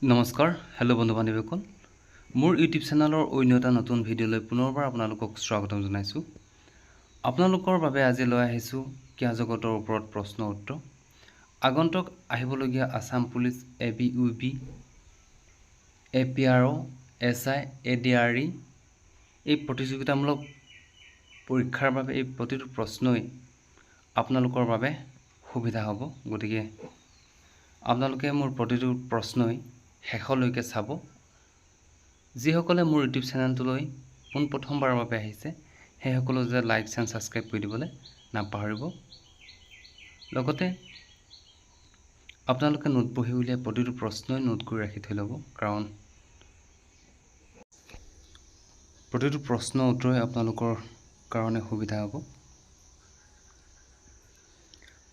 নমস্কাৰ, হেল্ল' বন্ধু বান্ধৱীসকল। মোৰ ইউটিউব চেনেলৰ অন্য এটা নতুন ভিডিঅ'লৈ পুনৰবাৰ আপোনালোকক স্বাগতম জনাইছোঁ। আপোনালোকৰ বাবে আজি লৈ আহিছোঁ ক্ৰীড়া জগতৰ ওপৰত প্ৰশ্ন উত্তৰ। আগন্তুক আহিবলগীয়া Assam police, ABUP, APRO, SI, ADRE এই প্ৰতিযোগিতামূলক পৰীক্ষাৰ বাবে এই প্ৰতিটো প্ৰশ্নই আপোনালোকৰ বাবে সুবিধা হ'ব। গতিকে আপোনালোকে মোৰ প্ৰতিটো প্ৰশ্নই শেষলৈকে চাব। যিসকলে মোৰ ইউটিউব চেনেলটোলৈ পোনপ্ৰথমবাৰৰ বাবে আহিছে সেইসকলে যে লাইক এণ্ড ছাবস্ক্ৰাইব কৰি দিবলৈ নাপাহৰিব। লগতে আপোনালোকে নোট বহি উলিয়াই প্ৰতিটো প্ৰশ্নই নোট কৰি ৰাখি থৈ ল'ব, কাৰণ প্ৰতিটো প্ৰশ্ন উত্তৰে আপোনালোকৰ কাৰণে সুবিধা হ'ব।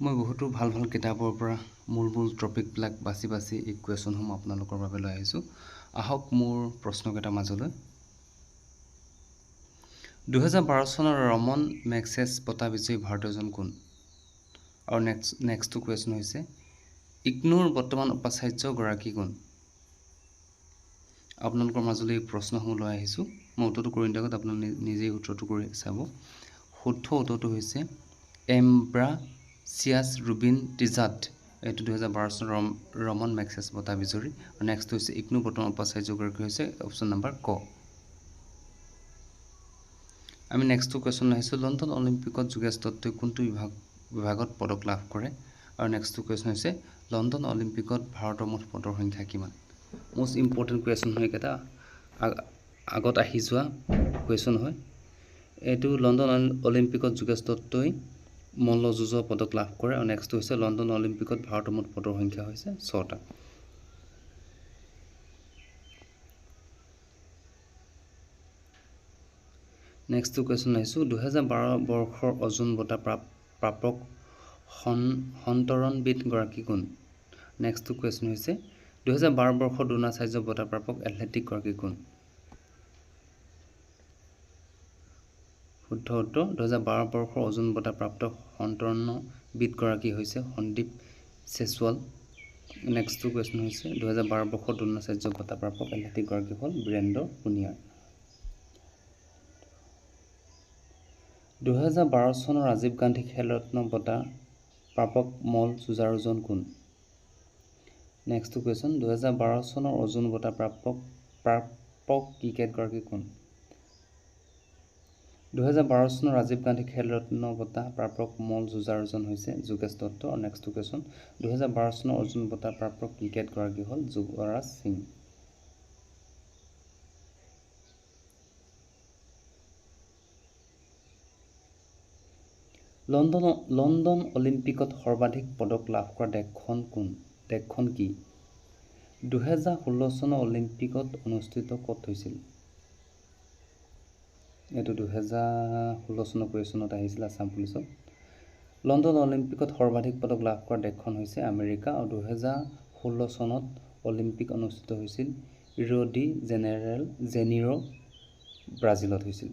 মই বহুতো ভাল ভাল কিতাপৰ পৰা মূল টপিকবিলাক বাছি এই কুৱেশ্যনসমূহ আপোনালোকৰ বাবে লৈ আহিছোঁ। আহক মোৰ প্ৰশ্নকেইটাৰ মাজলৈ। 2012 চনৰ ৰমন মেগছেছ বঁটা বিজয়ী ভাৰতীয়জন কোন? আৰু নেক্সটটো কুৱেশ্যন হৈছে ইগনোৰ বৰ্তমান উপাচাৰ্যগৰাকী কোন? আপোনালোকৰ মাজলৈ এই প্ৰশ্নসমূহ লৈ আহিছোঁ। মই উত্তৰটো কৰি দিয়াৰ আপোনালোকে নিজেই উত্তৰটো কৰি চাব। শুদ্ধ উত্তৰটো হৈছে এম্ব্ৰাছিয়াছ ৰুবিন টিজাট। এইটো 2012 চনৰ ৰমন মেগছেছ বঁটা বিজয়ী। আৰু নেক্সট হৈছে ইগনোৰ বৰ্তমান উপাচাৰ্যগৰাকী হৈছে অপশ্যন নম্বৰ ক। আমি নেক্সটটো কুৱেশ্যন আহিছোঁ লণ্ডন অলিম্পিকত যোগেশ দত্তই কোনটো বিভাগত পদক লাভ কৰে? আৰু নেক্সটটো কুৱেশ্যন হৈছে লণ্ডন অলিম্পিকত ভাৰতৰ মুঠ পদকৰ সংখ্যা কিমান? মোষ্ট ইম্পৰ্টেণ্ট কুৱেশ্যন হয় এইকেইটা, আগত আহি যোৱা কুৱেশ্যন হয়। এইটো লণ্ডন অলিম্পিকত যোগেশ দত্তই মল্লযুঁজত পদক লাভ কৰে। আৰু নেক্সটটো হৈছে লণ্ডন অলিম্পিকত ভাৰতৰ মুঠ পদকৰ সংখ্যা হৈছে 6টা। নেক্সটটো কুৱেশ্যন আহিছোঁ 2012 বৰ্ষৰ অৰ্জুন বঁটা প্ৰাপক সন্তৰণবিদ গৰাকী কোন? নেক্সটটো কুৱেশ্যন হৈছে 2012 বৰ্ষৰ দ্ৰোণাচাৰ্য বঁটা প্ৰাপক এথলেটিক গৰাকী কোন? শুদ্ধ উত্তৰ 2012 বৰ্ষৰ অৰ্জুন বঁটা প্ৰাপ্ত সন্তৰণবিদ গৰাকী হৈছে সন্দীপ চেচৱাল। নেক্সটটো কুৱেশ্যন হৈছে 2012 বৰ্ষৰ দ্ৰোণাচাৰ্য বঁটা প্ৰাপক এথলেটিক গৰাকী হ'ল বীৰেন্দ্ৰ পুনিয়াৰ। 2012 চনৰ ৰাজীৱ গান্ধী খেল ৰত্ন বঁটা প্ৰাপক মল যুঁজাৰুজন কোন? নেক্সটটো কুৱেশ্যন 2012 চনৰ অৰ্জুন বঁটা প্ৰাপক ক্ৰিকেটগৰাকী কোন? 2012 চনৰ ৰাজীৱ গান্ধী খেল ৰত্ন বঁটা প্ৰাপক মল যুঁজাৰুজন হৈছে যোগেশ দত্ত। আৰু নেক্সটটো কুৱেশ্যন 2012 চনৰ অৰ্জুন বঁটা প্ৰাপক ক্ৰিকেটগৰাকী হ'ল যুৱৰাজ সিং। লণ্ডন অলিম্পিকত সৰ্বাধিক পদক লাভ কৰা দেশখন কি? 2016 চনৰ অলিম্পিকত অনুষ্ঠিত ক'ত হৈছিল? এইটো 2016 চনৰ কুৱেশ্যনত আহিছিল আছাম পুলিচত। লণ্ডন অলিম্পিকত সৰ্বাধিক পদক লাভ কৰা দেশখন হৈছে আমেৰিকা। আৰু 2016 চনত অলিম্পিক অনুষ্ঠিত হৈছিল ৰিঅ' ডি জেনেইৰো ব্ৰাজিলত হৈছিল।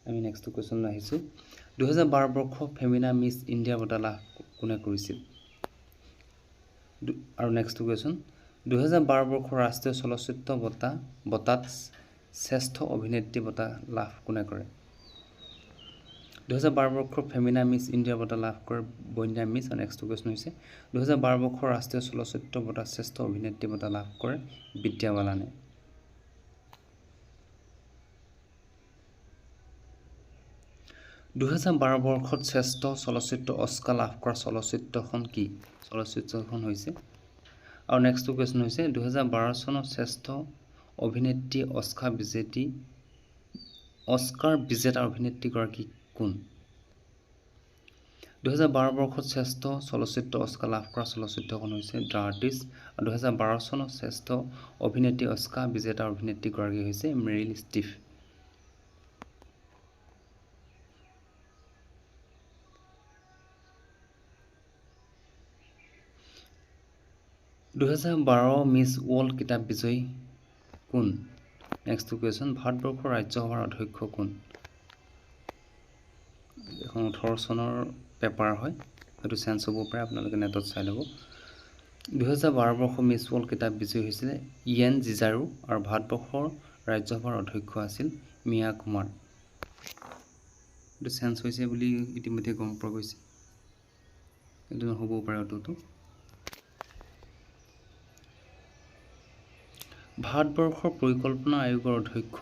আমি নেক্সটটো কুৱেশ্যনলৈ আহিছোঁ 2012 বৰ্ষৰ ফেমিনা মিছ ইণ্ডিয়া বঁটা লাভ কোনে কৰিছিল? আৰু নেক্সটটো কুৱেশ্যন 2012 বৰ্ষৰ ৰাষ্ট্ৰীয় চলচ্চিত্ৰ বঁটাত শ্ৰেষ্ঠ অভিনেত্ৰী বঁটা লাভ কোনে কৰে? 2012 বৰ্ষৰ ফেমিনা মিছ ইণ্ডিয়া বঁটা লাভ কৰে বন্যা মিছ। আৰু নেক্সটটো কুৱেশ্যন হৈছে 2012 বৰ্ষৰ ৰাষ্ট্ৰীয় চলচ্চিত্ৰ বঁটাত শ্ৰেষ্ঠ অভিনেত্ৰী বঁটা লাভ কৰে বিদ্যা বালানে। 2012 বৰ্ষত শ্ৰেষ্ঠ চলচ্চিত্ৰ অস্কাৰ লাভ কৰা চলচ্চিত্ৰখন কি? চলচ্চিত্ৰখন হৈছে। আৰু নেক্সটটো কুৱেশ্যন হৈছে 2012 চনৰ শ্ৰেষ্ঠ অভিনেত্ৰী অস্কাৰ বিজেতা অভিনেত্ৰীগৰাকী কোন? 2012 বৰ্ষত শ্ৰেষ্ঠ চলচ্চিত্ৰ অস্কাৰ লাভ কৰা চলচ্চিত্ৰখন হৈছে দ্য আৰ্টিষ্ট। আৰু 2012 চনৰ শ্ৰেষ্ঠ অভিনেত্ৰী অস্কাৰ বিজেতা অভিনেত্ৰীগৰাকী হৈছে মেৰিল ষ্ট্ৰীপ। 2012 মিছ ৱৰ্ল্ড কিতাপ বিজয়ী কোন? নেক্সটটো কুৱেশ্যন ভাৰতবৰ্ষৰ ৰাজ্যসভাৰ অধ্যক্ষ কোন? এখন 18 চনৰ পেপাৰ হয়, হয়তো চেঞ্জ হ'ব পাৰে, আপোনালোকে নেটত চাই ল'ব। 2012 বৰ্ষৰ মিছ ৱৰ্ল্ড কিতাপ বিজয়ী হৈছিলে ইয়েন জিজাৰু আৰু ভাৰতবৰ্ষৰ ৰাজ্যসভাৰ অধ্যক্ষ আছিল মিয়া কুমাৰ। এইটো চেঞ্জ হৈছে বুলি ইতিমধ্যে গম পোৱা গৈছে, এইটো নহ'বও পাৰে উত্তৰটো। ভাৰতবৰ্ষৰ পৰিকল্পনা আয়োগৰ অধ্যক্ষ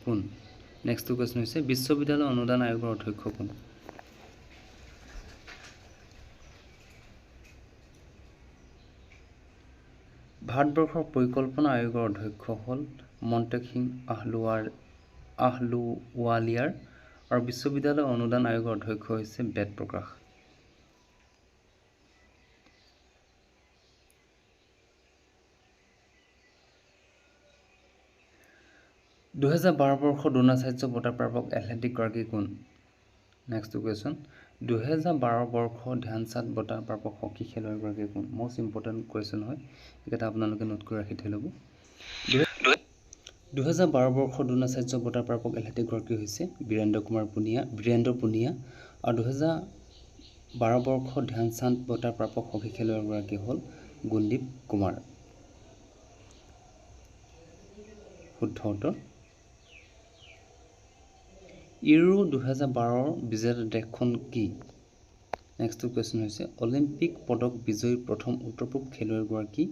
কোন? নেক্সটটো কুৱেশ্যন হৈছে বিশ্ববিদ্যালয় অনুদান আয়োগৰ অধ্যক্ষ কোন? ভাৰতবৰ্ষৰ পৰিকল্পনা আয়োগৰ অধ্যক্ষ হ'ল মন্টেক সিং আহলুৱালিয়াৰ আৰু বিশ্ববিদ্যালয় অনুদান আয়োগৰ অধ্যক্ষ হৈছে বেদ প্ৰকাশ। (2012) বৰ্ষৰ দ্ৰোণাচাৰ্য বঁটা প্ৰাপক এথলেটিক গৰাকী কোন? নেক্সট কুৱেশ্যন 2012 বৰ্ষৰ ধ্যানচাঁদ বঁটা প্ৰাপক হকী খেলুৱৈগৰাকী কোন? মষ্ট ইম্পৰ্টেণ্ট কুৱেশ্যন হয়, এইকেইটা আপোনালোকে নোট কৰি ৰাখি থৈ ল'ব। 2012 বৰ্ষৰ দ্ৰোণাচাৰ্য বঁটা প্ৰাপক এথলেটিকগৰাকী হৈছে বীৰেন্দ্ৰ পুনিয়া আৰু 2012 বৰ্ষৰ ধ্যানচাঁদ বঁটা প্ৰাপক হকী খেলুৱৈগৰাকী হ'ল গুণদীপ কুমাৰ। শুদ্ধ উত্তৰ। ইউৰো 2012 বিজেতা দেশখন কি? নেক্সট কুৱেশ্যন হৈছে অলিম্পিক পদক বিজয়ী প্ৰথম উত্তৰ পূব খেলুৱৈগৰাকী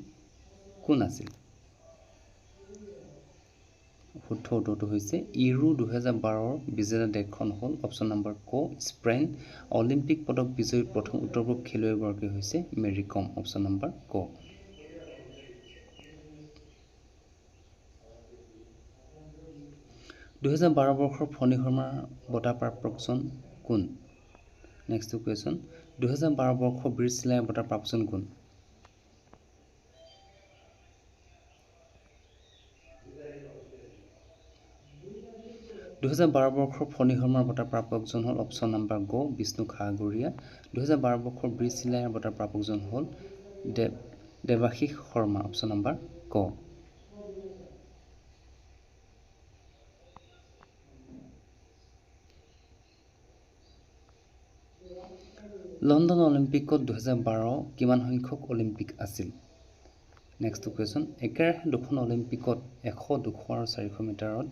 কোন আছিল? শুদ্ধ উত্তৰটো হৈছে ইউৰো 2012 বিজেতা দেশখন হ'ল অপশ্যন নম্বৰ ক স্পেইন। অলিম্পিক পদক বিজয়ী প্ৰথম উত্তৰ পূব খেলুৱৈগৰাকী হৈছে মেৰী কম, অপশ্যন নম্বৰ ক। (2012 বৰ্ষৰ ফণী শৰ্মা বঁটা প্ৰাপকজন কোন? নেক্সট কুৱেশ্যন 2012 বৰ্ষৰ বীৰ চিলাই বঁটা প্ৰাপকজন কোন? (2012 বৰ্ষৰ ফণী শৰ্মাৰ বঁটা প্ৰাপকজন হ'ল অপশ্যন নম্বৰ গ বিষ্ণু খাগৰিয়া। 2012 বৰ্ষৰ বীৰ চিলাইৰ বঁটা প্ৰাপকজন হ'ল দেৱাশীষ শৰ্মা, অপশ্যন নম্বৰ ক। লণ্ডন অলিম্পিকত 2012 কিমান সংখ্যক অলিম্পিক আছিল? নেক্সট কুৱেশ্যন একেৰাহে দুখন অলিম্পিকত 100, 200 আৰু 400 মিটাৰত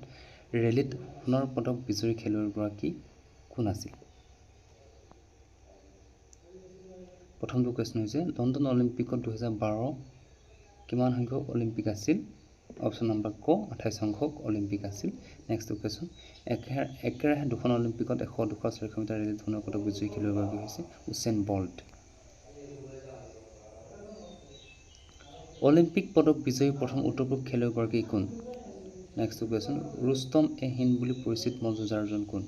ৰেলীত সোণৰ পদক বিজয়ী খেলুৱৈগৰাকী কোন আছিল? প্ৰথমটো কুৱেশ্যন হৈছে লণ্ডন অলিম্পিকত 2012 কিমান সংখ্যক অলিম্পিক আছিল? অপশ্যন নম্বৰ ক 28 সংখ্যক অলিম্পিক আছিল। নেক্সট কুৱেশ্যন একেৰাহে দুখন অলিম্পিকত 100, 200, 400 মিটাৰ ৰেলীত সোণৰ পদক বিজয়ী খেলুৱৈগৰাকী হৈছে উছেইন বল্ট। অলিম্পিক পদক বিজয়ী প্ৰথম উত্তৰ পূব খেলুৱৈগৰাকী কোন? নেক্সট কুৱেশ্যন ৰুস্তম এ হিন্দ বুলি পৰিচিত মল্লযুঁজাৰুজন কোন?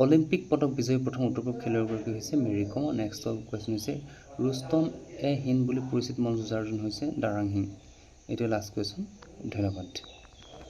অলিম্পিক পদক বিজয়ী প্ৰথম উত্তৰ পূব খেলুৱৈগৰাকী হৈছে মেৰী কম। নেক্সট কুৱেশ্যন হৈছে ৰুস্তম এ হিন্দ বুলি পৰিচিত মল্লযুঁজাৰুজন হৈছে দাৰাং সিং। এইটোৱে লাষ্ট কুৱেশ্যন। ধন্যবাদ।